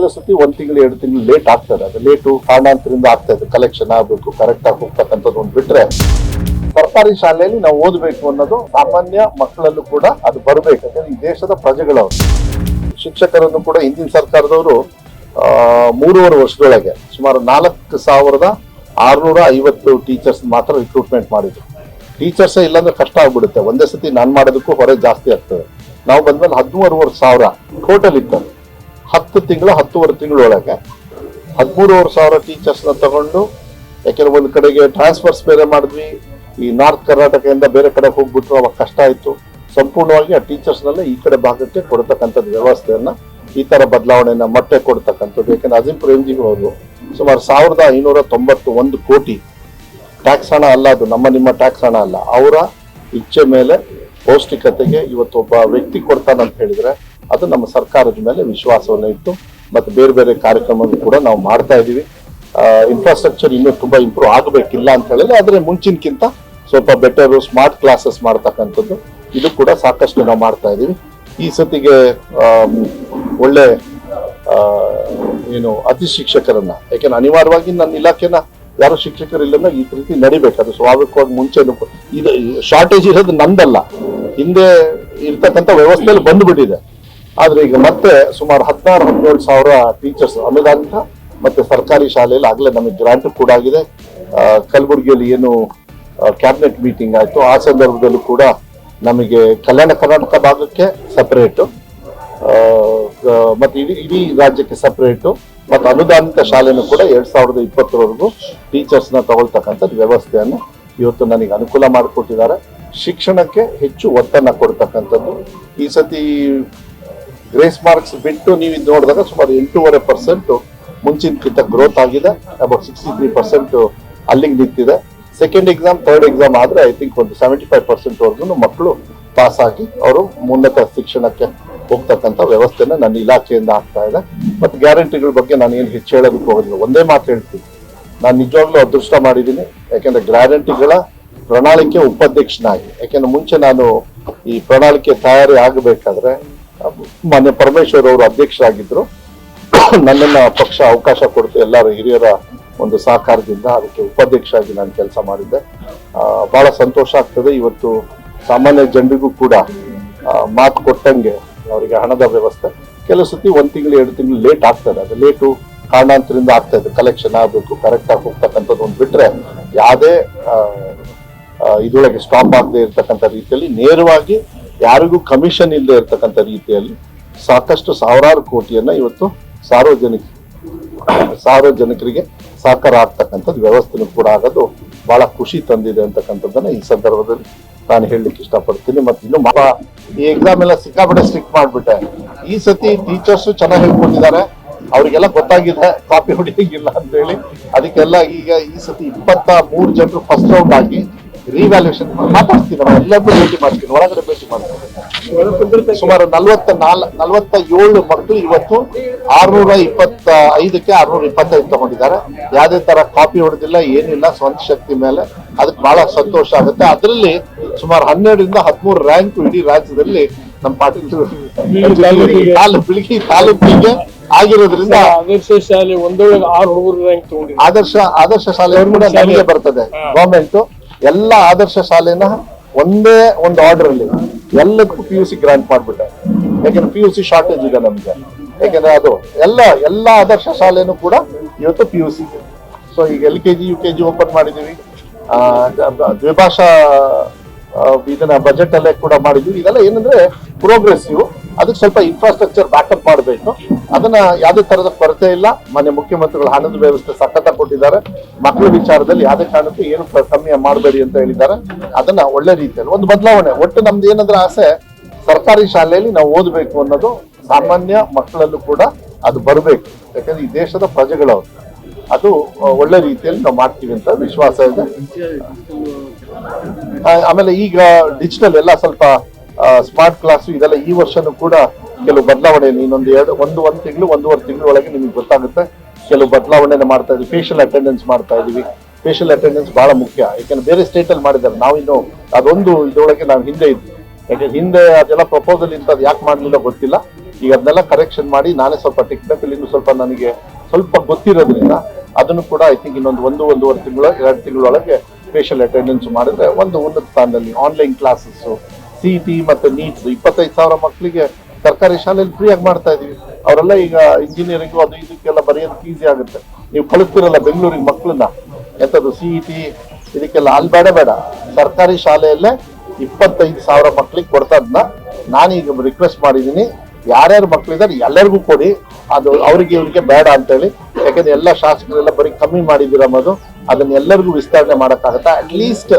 ಕೆಲವು ಸತಿ 1 ತಿಂಗಳು 2 ತಿಂಗಳು ಲೇಟ್ ಆಗ್ತದೆ. ಅದು ಲೇಟು ಕಾರಣಾಂತರದಿಂದ ಆಗ್ತಾ ಇದೆ. ಕಲೆಕ್ಷನ್ ಆಗಬೇಕು, ಕರೆಕ್ಟ್ ಆಗಿ ಹೋಗ್ತಕ್ಕಂಥದ್ದು ಒಂದು ಬಿಟ್ರೆ, ಸರ್ಕಾರಿ ಶಾಲೆಯಲ್ಲಿ ನಾವು ಓದಬೇಕು ಅನ್ನೋದು ಸಾಮಾನ್ಯ ಮಕ್ಕಳಲ್ಲೂ ಕೂಡ ಅದು ಬರಬೇಕು. ಯಾಕಂದ್ರೆ ಈ ದೇಶದ ಪ್ರಜೆಗಳವರು. ಶಿಕ್ಷಕರನ್ನು ಕೂಡ ಹಿಂದಿನ ಸರ್ಕಾರದವರು 3.5 ವರ್ಷದೊಳಗೆ ಸುಮಾರು 4,650 ಟೀಚರ್ಸ್ ಮಾತ್ರ ರಿಕ್ರೂಟ್ಮೆಂಟ್ ಮಾಡಿದ್ರು. ಟೀಚರ್ಸೇ ಇಲ್ಲಾಂದ್ರೆ ಕಷ್ಟ ಆಗ್ಬಿಡುತ್ತೆ. ಒಂದೇ ಸತಿ ನಾನು ಮಾಡೋದಕ್ಕೂ ಹೊರೆ ಜಾಸ್ತಿ ಆಗ್ತದೆ. ನಾವು ಬಂದ್ಮೇಲೆ 13,500 ಟೋಟಲ್ ಇತ್ತು. 10 ತಿಂಗಳು 10.5 ತಿಂಗಳೊಳಗೆ 13,500 ಟೀಚರ್ಸ್ನ ತಗೊಂಡು, ಯಾಕೆಂದ್ರೆ ಒಂದು ಕಡೆಗೆ ಟ್ರಾನ್ಸ್ಫರ್ಸ್ ಬೇರೆ ಮಾಡಿದ್ವಿ. ಈ ನಾರ್ತ್ ಕರ್ನಾಟಕದಿಂದ ಬೇರೆ ಕಡೆ ಹೋಗ್ಬಿಟ್ರು, ಅವಾಗ ಕಷ್ಟ ಆಯ್ತು. ಸಂಪೂರ್ಣವಾಗಿ ಆ ಟೀಚರ್ಸ್ನಲ್ಲೇ ಈ ಕಡೆ ಭಾಗಕ್ಕೆ ಕೊಡ್ತಕ್ಕಂಥದ್ದು ವ್ಯವಸ್ಥೆಯನ್ನ, ಈ ತರ ಬದಲಾವಣೆಯನ್ನ ಮಟ್ಟೆ ಕೊಡ್ತಕ್ಕಂಥದ್ದು. ಯಾಕಂದ್ರೆ ಅಜೀಂ ಪ್ರೇಮ್ಜಿ ಅವರು ಸುಮಾರು 1,591 ಕೋಟಿ ಟ್ಯಾಕ್ಸ್ ಹಣ ಅಲ್ಲ, ಅದು ನಿಮ್ಮ ಟ್ಯಾಕ್ಸ್ ಹಣ ಅಲ್ಲ, ಅವರ ಇಚ್ಛೆ ಮೇಲೆ ಪೌಷ್ಟಿಕತೆಗೆ ಇವತ್ತು ಒಬ್ಬ ವ್ಯಕ್ತಿ ಕೊಡ್ತಾನಂತ ಹೇಳಿದ್ರೆ ಅದು ನಮ್ಮ ಸರ್ಕಾರದ ಮೇಲೆ ವಿಶ್ವಾಸವನ್ನು ಇಟ್ಟು ಮತ್ತೆ ಬೇರೆ ಬೇರೆ ಕಾರ್ಯಕ್ರಮಗಳು ಕೂಡ ನಾವು ಮಾಡ್ತಾ ಇದೀವಿ. ಇನ್ಫ್ರಾಸ್ಟ್ರಕ್ಚರ್ ಇನ್ನೂ ತುಂಬಾ ಇಂಪ್ರೂವ್ ಆಗಬೇಕಿಲ್ಲ ಅಂತ ಹೇಳಿದ್ರೆ, ಆದ್ರೆ ಮುಂಚಿನಕ್ಕಿಂತ ಸ್ವಲ್ಪ ಬೆಟರ್ ಸ್ಮಾರ್ಟ್ ಕ್ಲಾಸಸ್ ಮಾಡ್ತಕ್ಕಂಥದ್ದು ಇದು ಕೂಡ ಸಾಕಷ್ಟು ನಾವು ಮಾಡ್ತಾ ಇದೀವಿ. ಈ ಸತಿಗೆ ಒಳ್ಳೆ ಅತಿ ಶಿಕ್ಷಕರನ್ನ, ಯಾಕೆಂದ್ರೆ ಅನಿವಾರ್ಯವಾಗಿ ನನ್ನ ಇಲಾಖೆನ ಯಾರು ಶಿಕ್ಷಕರಿಲ್ಲ ಈ ರೀತಿ ನಡಿಬೇಕು. ಅದು ಸ್ವಾಭಾವಿಕವಾಗಿ ಮುಂಚೆನೂ ಇದು ಶಾರ್ಟೇಜ್ ಇರೋದು ನಂದಲ್ಲ, ಹಿಂದೆ ಇರ್ತಕ್ಕಂಥ ವ್ಯವಸ್ಥೆಯಲ್ಲಿ ಬಂದ್ಬಿಟ್ಟಿದೆ. ಆದ್ರೆ ಈಗ ಮತ್ತೆ ಸುಮಾರು 16-17 ಸಾವಿರ ಟೀಚರ್ಸ್ ಅನುದಾನಿತ ಮತ್ತೆ ಸರ್ಕಾರಿ ಶಾಲೆಯಲ್ಲಿ ಆಗ್ಲೇ ನಮಗೆ ಗ್ರಾಂಟ್ ಕೂಡ ಆಗಿದೆ. ಕಲಬುರಗಿಯಲ್ಲಿ ಏನು ಕ್ಯಾಬಿನೆಟ್ ಮೀಟಿಂಗ್ ಆಯ್ತು, ಆ ಸಂದರ್ಭದಲ್ಲೂ ಕೂಡ ನಮಗೆ ಕಲ್ಯಾಣ ಕರ್ನಾಟಕ ಭಾಗಕ್ಕೆ ಸಪರೇಟು ಮತ್ತೆ ಇಡೀ ರಾಜ್ಯಕ್ಕೆ ಸಪರೇಟು ಮತ್ತು ಅನುದಾನಿತ ಶಾಲೆನೂ ಕೂಡ 2020ವರೆಗೂ ಟೀಚರ್ಸ್ನ ತಗೊಳ್ತಕ್ಕಂಥದ್ದು ವ್ಯವಸ್ಥೆಯನ್ನು ಇವತ್ತು ನನಗೆ ಅನುಕೂಲ ಮಾಡಿಕೊಟ್ಟಿದ್ದಾರೆ. ಶಿಕ್ಷಣಕ್ಕೆ ಹೆಚ್ಚು ಒತ್ತನ್ನು ಕೊಡ್ತಕ್ಕಂಥದ್ದು. ಈ ಸತಿ ಗ್ರೇಸ್ ಮಾರ್ಕ್ಸ್ ಬಿಟ್ಟು ನೀವು ಇದು ನೋಡಿದಾಗ ಸುಮಾರು 8.5% ಮುಂಚಿನಕ್ಕಿಂತ ಗ್ರೋತ್ ಆಗಿದೆ. ಅಬೌಟ್ 63% ಅಲ್ಲಿಗೆ ನಿಂತಿದೆ. ಸೆಕೆಂಡ್ ಎಕ್ಸಾಮ್, ಥರ್ಡ್ ಎಕ್ಸಾಮ್ ಆದ್ರೆ ಐ ಥಿಂಕ್ ಒಂದು 75% ವರ್ಗು ಮಕ್ಕಳು ಪಾಸ್ ಆಗಿ ಅವರು ಉನ್ನತ ಶಿಕ್ಷಣಕ್ಕೆ ಹೋಗ್ತಕ್ಕಂಥ ವ್ಯವಸ್ಥೆನ ನನ್ನ ಇಲಾಖೆಯಿಂದ ಆಗ್ತಾ ಇದೆ. ಮತ್ತೆ ಗ್ಯಾರಂಟಿಗಳ ಬಗ್ಗೆ ನಾನು ಏನು ಹೆಚ್ಚು ಹೇಳೋದಕ್ಕೆ ಹೋಗೋದಿಲ್ಲ, ಒಂದೇ ಮಾತು ಹೇಳ್ತೀನಿ. ನಾನು ನಿಜವಾಗ್ಲೂ ಅದೃಷ್ಟ ಮಾಡಿದ್ದೀನಿ. ಯಾಕೆಂದ್ರೆ ಗ್ಯಾರಂಟಿಗಳ ಪ್ರಣಾಳಿಕೆ ಉಪಾಧ್ಯಕ್ಷನಾಗಿ, ಯಾಕೆಂದ್ರೆ ಮುಂಚೆ ನಾನು ಈ ಪ್ರಣಾಳಿಕೆ ತಯಾರಿ ಆಗಬೇಕಾದ್ರೆ ಮಾನ್ಯ ಪರಮೇಶ್ವರ್ ಅವರು ಅಧ್ಯಕ್ಷರಾಗಿದ್ರು. ನನ್ನನ್ನ ಪಕ್ಷ ಅವಕಾಶ ಕೊಡ್ತು, ಎಲ್ಲರ ಹಿರಿಯರ ಒಂದು ಸಹಕಾರದಿಂದ ಅದಕ್ಕೆ ಉಪಾಧ್ಯಕ್ಷ ಆಗಿ ನಾನು ಕೆಲಸ ಮಾಡಿದ್ದೆ. ಬಹಳ ಸಂತೋಷ ಆಗ್ತದೆ. ಇವತ್ತು ಸಾಮಾನ್ಯ ಜನರಿಗೂ ಕೂಡ ಮಾತು ಕೊಟ್ಟಂಗೆ ಅವರಿಗೆ ಹಣದ ವ್ಯವಸ್ಥೆ ಕೆಲವು ಸತಿ 1 ತಿಂಗಳು 2 ತಿಂಗಳು ಲೇಟ್ ಆಗ್ತದೆ. ಅದು ಲೇಟು ಕಾರಣಾಂತರದಿಂದ ಆಗ್ತಾ ಇದೆ. ಕಲೆಕ್ಷನ್ ಆಗಬೇಕು, ಕರೆಕ್ಟ್ ಆಗಿ ಹೋಗ್ತಕ್ಕಂಥದ್ದು ಒಂದು ಬಿಟ್ರೆ, ಯಾವುದೇ ಇದರೊಳಗೆ ಸ್ಟಾಪ್ ಆಗದೆ ಇರ್ತಕ್ಕಂಥ ರೀತಿಯಲ್ಲಿ ನೇರವಾಗಿ ಯಾರಿಗೂ ಕಮಿಷನ್ ಇಲ್ಲದೆ ಇರ್ತಕ್ಕಂಥ ರೀತಿಯಲ್ಲಿ ಸಾಕಷ್ಟು ಸಾವಿರಾರು ಕೋಟಿಯನ್ನ ಇವತ್ತು ಸಾರ್ವಜನಿಕರಿಗೆ ಸಹಕಾರ ಆಗ್ತಕ್ಕಂಥದ್ದು ವ್ಯವಸ್ಥೆನೂ ಕೂಡ ಆಗೋದು ಬಹಳ ಖುಷಿ ತಂದಿದೆ ಅಂತಕ್ಕಂಥದ್ದನ್ನ ಈ ಸಂದರ್ಭದಲ್ಲಿ ನಾನು ಹೇಳಲಿಕ್ಕೆ ಇಷ್ಟಪಡ್ತೀನಿ. ಮತ್ತೆ ಇನ್ನು ಈ ಎಕ್ಸಾಮ್ ಎಲ್ಲ ಸಿಕ್ಕಾಪಟ್ಟೆ ಸ್ಟ್ರಿಕ್ಟ್ ಮಾಡ್ಬಿಟ್ಟೆ. ಈ ಸತಿ ಟೀಚರ್ಸ್ ಚೆನ್ನಾಗಿ ಹೇಳ್ಕೊಟ್ಟಿದ್ದಾರೆ, ಅವ್ರಿಗೆಲ್ಲ ಗೊತ್ತಾಗಿದೆ ಕಾಪಿ ಹೊಡಿಯಂಗಿಲ್ಲ ಅಂತ ಹೇಳಿ. ಅದಕ್ಕೆಲ್ಲ ಈಗ ಈ ಸತಿ 23 ಜನರು ಫಸ್ಟ್ ರೌಂಡ್ ಆಗಿ ರಿವ್ಯಾಲ್ಯೂಷನ್ ಮಾತಾಡ್ತೀನಿ. ನಾವು ಎಲ್ಲರೂ ಭೇಟಿ ಮಾಡ್ತೀನಿ, ಒಳಗಡೆ ಭೇಟಿ ಮಾಡ್ತೀನಿ. ಸುಮಾರು 47 ಮಕ್ಕಳು ಇವತ್ತು 625ಕ್ಕೆ 625 ತಗೊಂಡಿದ್ದಾರೆ. ಯಾವುದೇ ತರ ಕಾಪಿ ಹೊಡೆದಿಲ್ಲ, ಏನಿಲ್ಲ, ಸ್ವಂತ ಶಕ್ತಿ ಮೇಲೆ. ಅದಕ್ಕೆ ಬಹಳ ಸಂತೋಷ ಆಗುತ್ತೆ. ಅದರಲ್ಲಿ ಸುಮಾರು 12ರಿಂದ 13 ರ್ಯಾಂಕ್ ಇಡೀ ರಾಜ್ಯದಲ್ಲಿ ನಮ್ಮ ಪಾಟೀಲ್ ಬಿಳಿಗಿ ತಾಲೂಕಿಗೆ ಆಗಿರೋದ್ರಿಂದ ಆದರ್ಶ ಶಾಲೆ ಒಂದೊಳಗೆ 6 ಹುಡುಗರು ರ್ಯಾಂಕ್ ತಗೊಂಡಿದ್ದಾರೆ. ಆದರ್ಶ ಶಾಲೆ ಕೂಡ ನಮಗೆ ಬರ್ತದೆ. ಗವರ್ಮೆಂಟ್ ಎಲ್ಲ ಆದರ್ಶ ಶಾಲೆನ ಒಂದೇ ಒಂದು ಆರ್ಡರ್ ಅಲ್ಲಿ ಎಲ್ಲದಕ್ಕೂ PUC ಗ್ರಾಂಟ್ ಮಾಡ್ಬಿಟ್ಟೆ. ಯಾಕಂದ್ರೆ PUC ಶಾರ್ಟೇಜ್ ಇದೆ ನಮ್ಗೆ. ಯಾಕಂದ್ರೆ ಅದು ಎಲ್ಲ ಆದರ್ಶ ಶಾಲೆನೂ ಕೂಡ ಇವತ್ತು PUC. ಸೊ ಈಗ LKG UKG ಓಪನ್ ಮಾಡಿದೀವಿ. ದ್ವಿಭಾಷಾ ಇದನ್ನ ಬಜೆಟ್ ಅಲ್ಲೇ ಕೂಡ ಮಾಡಿದ್ವಿ. ಇದೆಲ್ಲ ಏನಂದ್ರೆ ಪ್ರೋಗ್ರೆಸಿವ್. ಅದಕ್ಕೆ ಸ್ವಲ್ಪ ಇನ್ಫ್ರಾಸ್ಟ್ರಕ್ಚರ್ ಬ್ಯಾಕಪ್ ಮಾಡಬೇಕು. ಅದನ್ನ ಯಾವುದೇ ತರದ ಕೊರತೆ ಇಲ್ಲ. ಮಾನ್ಯ ಮುಖ್ಯಮಂತ್ರಿಗಳು ಹಣದ ವ್ಯವಸ್ಥೆ ಸಖತ್ತ ಕೊಟ್ಟಿದ್ದಾರೆ. ಮಕ್ಕಳ ವಿಚಾರದಲ್ಲಿ ಯಾವುದೇ ಕಾರಣಕ್ಕೂ ಏನು ಕಮ್ಮಿ ಮಾಡಬೇಡಿ ಅಂತ ಹೇಳಿದ್ದಾರೆ. ಅದನ್ನ ಒಳ್ಳೆ ರೀತಿಯಲ್ಲಿ ಒಂದು ಬದಲಾವಣೆ. ಒಟ್ಟು ನಮ್ದು ಏನಂದ್ರೆ ಆಸೆ, ಸರ್ಕಾರಿ ಶಾಲೆಯಲ್ಲಿ ನಾವು ಓದಬೇಕು ಅನ್ನೋದು ಸಾಮಾನ್ಯ ಮಕ್ಕಳಲ್ಲೂ ಕೂಡ ಅದು ಬರಬೇಕು. ಯಾಕಂದ್ರೆ ಈ ದೇಶದ ಪ್ರಜೆಗಳವರು, ಅದು ಒಳ್ಳೆ ರೀತಿಯಲ್ಲಿ ನಾವು ಮಾಡ್ತೀವಿ ಅಂತ ವಿಶ್ವಾಸ ಇದೆ. ಆಮೇಲೆ ಈಗ ಡಿಜಿಟಲ್ ಎಲ್ಲ ಸ್ವಲ್ಪ ಸ್ಮಾರ್ಟ್ ಕ್ಲಾಸ್ ಇದೆಲ್ಲ ಈ ವರ್ಷನೂ ಕೂಡ ಕೆಲವು ಬದಲಾವಣೆ, ಇನ್ನೊಂದು 1 ತಿಂಗಳು 1.5 ತಿಂಗಳು ಒಳಗೆ ನಿಮಗೆ ಗೊತ್ತಾಗುತ್ತೆ. ಕೆಲವು ಬದಲಾವಣೆನ ಮಾಡ್ತಾ ಇದೀವಿ. ಫೇಶಿಯಲ್ ಅಟೆಂಡೆನ್ಸ್ ಮಾಡ್ತಾ ಇದೀವಿ. ಫೇಶಿಯಲ್ ಅಟೆಂಡೆನ್ಸ್ ಬಹಳ ಮುಖ್ಯ. ಯಾಕಂದ್ರೆ ಬೇರೆ ಸ್ಟೇಟ್ ಅಲ್ಲಿ ಮಾಡಿದ್ದಾರೆ, ನಾವಿನ್ನು ಅದೊಂದು ಇದರೊಳಗೆ ನಾವು ಹಿಂದೆ ಇದ್ವಿ. ಯಾಕೆ ಹಿಂದೆ ಅದೆಲ್ಲ ಪ್ರಪೋಸಲ್ ಇಂಥದ್ದು ಯಾಕೆ ಮಾಡಲಿಲ್ಲ ಗೊತ್ತಿಲ್ಲ. ಈಗ ಅದನ್ನೆಲ್ಲ ಕರೆಕ್ಷನ್ ಮಾಡಿ ನಾನೇ ಸ್ವಲ್ಪ ಟೆಕ್ನಿಕಲ್ ಇನ್ನು ಸ್ವಲ್ಪ ನನಗೆ ಸ್ವಲ್ಪ ಗೊತ್ತಿರೋದ್ರಿಂದ ಅದನ್ನು ಕೂಡ ಐ ಥಿಂಕ್ ಇನ್ನೊಂದು 1-1.5 ತಿಂಗಳು 2 ತಿಂಗಳೊಳಗೆ ಸ್ಪೆಷಲ್ ಅಟೆಂಡೆನ್ಸ್ ಮಾಡಿದ್ರೆ ಒಂದು ಉನ್ನತ ಸ್ಥಾನದಲ್ಲಿ ಆನ್ಲೈನ್ ಕ್ಲಾಸಸ್ CET ಮತ್ತು ನೀಟ್ಸ್ 25,000 ಮಕ್ಕಳಿಗೆ ಸರ್ಕಾರಿ ಶಾಲೆಯಲ್ಲಿ ಫ್ರೀ ಆಗಿ ಮಾಡ್ತಾ ಇದೀವಿ. ಅವರೆಲ್ಲ ಈಗ ಇಂಜಿನಿಯರಿಂಗು ಅದು ಇದಕ್ಕೆಲ್ಲ ಬರೆಯೋದಕ್ಕೆ ಈಸಿ ಆಗುತ್ತೆ. ನೀವು ಕಳಿಸ್ತಿರಲ್ಲ ಬೆಂಗಳೂರಿಗೆ ಮಕ್ಕಳನ್ನ ಎಂಥದ್ದು CET ಇದಕ್ಕೆಲ್ಲ ಅಲ್ಲಿ ಬೇಡ ಸರ್ಕಾರಿ ಶಾಲೆಯಲ್ಲೇ 25,000 ಮಕ್ಕಳಿಗೆ ಕೊಡ್ತದನ್ನ ನಾನೀಗ ರಿಕ್ವೆಸ್ಟ್ ಮಾಡಿದ್ದೀನಿ. ಯಾರ್ಯಾರು ಮಕ್ಕಳಿದ್ದಾರೆ ಎಲ್ಲರಿಗೂ ಕೊಡಿ, ಅದು ಅವರಿಗೆ ಇವರಿಗೆ ಬೇಡ ಅಂತೇಳಿ. ಯಾಕಂದ್ರೆ ಎಲ್ಲ ಶಾಸಕರೆಲ್ಲ ಬರೀ ಕಮ್ಮಿ ಮಾಡಿದಿರಮ್ಮದು, ಅದನ್ನ ಎಲ್ಲರಿಗೂ ವಿಸ್ತರಣೆ ಮಾಡೋಕ್ಕಾಗತ್ತಾ ಅಟ್ಲೀಸ್ಟ್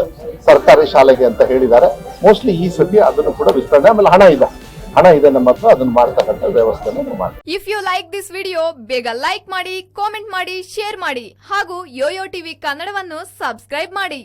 ಸರ್ಕಾರಿ ಶಾಲೆಗೆ ಅಂತ ಹೇಳಿದ್ದಾರೆ. ಮೋಸ್ಟ್ಲಿ ಈ ಸತಿ ಅದನ್ನು ಕೂಡ ವಿಸ್ತರಣೆ, ಆಮೇಲೆ ಹಣ ಇದೆ ನಮ್ಮ ಹತ್ರ, ಅದನ್ನ ಮಾಡ್ತಕ್ಕಂಥ ವ್ಯವಸ್ಥೆನ ಮಾಡಿ. If you like this video ಬೇಗ ಲೈಕ್ ಮಾಡಿ, ಕಾಮೆಂಟ್ ಮಾಡಿ, ಶೇರ್ ಮಾಡಿ ಹಾಗೂ ಯೋಯೋ ಟಿವಿ ಕನ್ನಡವನ್ನು ಸಬ್ಸ್ಕ್ರೈಬ್ ಮಾಡಿ.